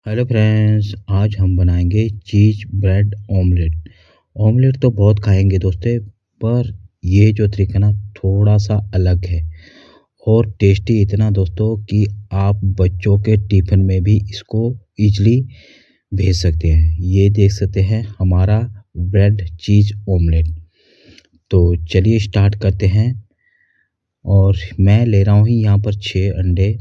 Hello friends, आज हम बनाएंगे चीज़ ब्रेड ऑमलेट। ऑमलेट तो बहुत खाएंगे दोस्तों, पर ये जो तरीका ना थोड़ा सा अलग है और टेस्टी इतना दोस्तों कि आप बच्चों के टिफ़िन में भी इसको इजली भेज सकते हैं। ये देख सकते हैं हमारा ब्रेड चीज़ ऑमलेट। तो चलिए स्टार्ट करते हैं। और मैं ले रहा हूँ यहाँ पर 6 अंडे।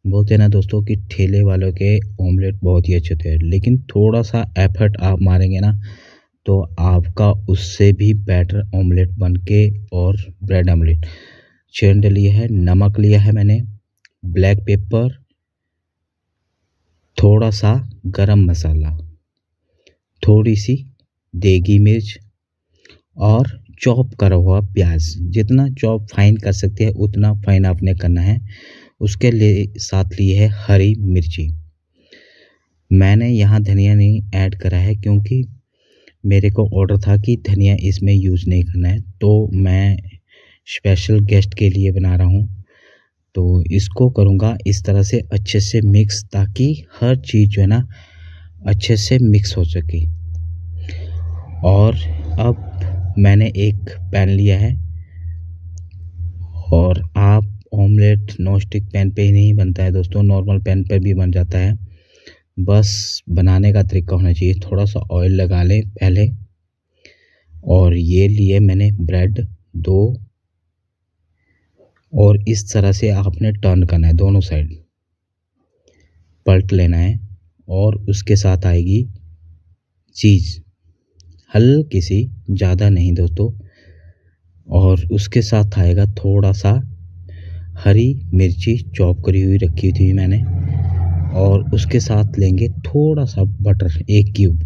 बोलते हैं ना दोस्तों कि ठेले वालों के ऑमलेट बहुत ही अच्छे होते हैं, लेकिन थोड़ा सा एफर्ट आप मारेंगे ना तो आपका उससे भी बेटर ऑमलेट बन के और ब्रेड ऑमलेट। 6 अंडे लिए है, नमक लिया है मैंने, ब्लैक पेपर, थोड़ा सा गरम मसाला, थोड़ी सी देगी मिर्च और चॉप करा हुआ प्याज। जितना चॉप फाइन कर सकते हैं उतना फाइन आपने करना है। उसके लिए साथ ली है हरी मिर्ची। मैंने यहाँ धनिया नहीं ऐड करा है क्योंकि मेरे को ऑर्डर था कि धनिया इसमें यूज़ नहीं करना है, तो मैं स्पेशल गेस्ट के लिए बना रहा हूँ। तो इसको करूँगा इस तरह से अच्छे से मिक्स, ताकि हर चीज़ जो है ना अच्छे से मिक्स हो सके। और अब मैंने एक पैन लिया है, और आप ऑमलेट नॉन स्टिक पैन पे ही नहीं बनता है दोस्तों, नॉर्मल पैन पे भी बन जाता है। बस बनाने का तरीका होना चाहिए। थोड़ा सा ऑयल लगा लें पहले, और ये लिए मैंने ब्रेड 2, और इस तरह से आपने टर्न करना है, दोनों साइड पलट लेना है। और उसके साथ आएगी चीज़, हल्की सी, ज़्यादा नहीं दोस्तों। और उसके साथ आएगा थोड़ा सा हरी मिर्ची चॉप करी हुई रखी थी मैंने, और उसके साथ लेंगे थोड़ा सा बटर, 1 क्यूब।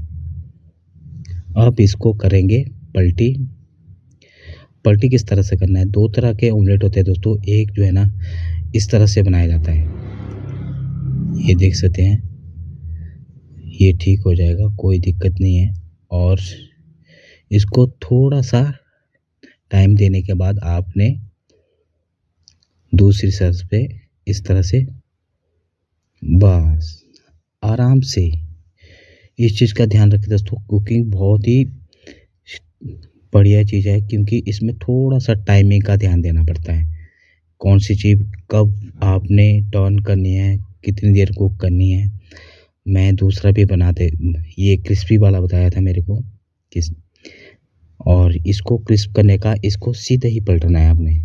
अब इसको करेंगे पलटी। पलटी किस तरह से करना है, 2 तरह के ऑमलेट होते हैं दोस्तों। एक जो है ना इस तरह से बनाया जाता है, ये देख सकते हैं, ये ठीक हो जाएगा, कोई दिक्कत नहीं है। और इसको थोड़ा सा टाइम देने के बाद आपने दूसरी साइड पे इस तरह से, बस आराम से। इस चीज़ का ध्यान रखें दोस्तों, कुकिंग बहुत ही बढ़िया चीज़ है, क्योंकि इसमें थोड़ा सा टाइमिंग का ध्यान देना पड़ता है। कौन सी चीज़ कब आपने टर्न करनी है, कितनी देर कुक करनी है। मैं दूसरा भी बनाते, ये क्रिस्पी वाला बताया था मेरे को किस, और इसको क्रिस्प करने का इसको सीधे ही पलटना है आपने,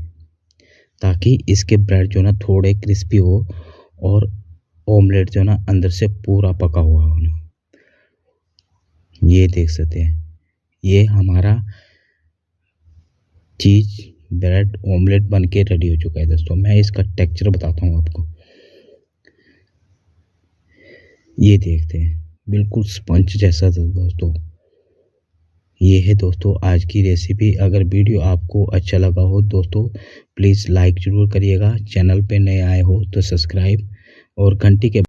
ताकि इसके ब्रेड जो ना थोड़े क्रिस्पी हो और ऑमलेट जो ना अंदर से पूरा पका हुआ हो ना। ये देख सकते हैं, ये हमारा चीज़ ब्रेड ऑमलेट बन के रेडी हो चुका है दोस्तों। मैं इसका टेक्सचर बताता हूँ आपको। ये देखते हैं, बिल्कुल स्पंज जैसा था दोस्तों। ये है दोस्तों आज की रेसिपी। अगर वीडियो आपको अच्छा लगा हो दोस्तों, प्लीज़ लाइक ज़रूर करिएगा। चैनल पे नए आए हो तो सब्सक्राइब और घंटी के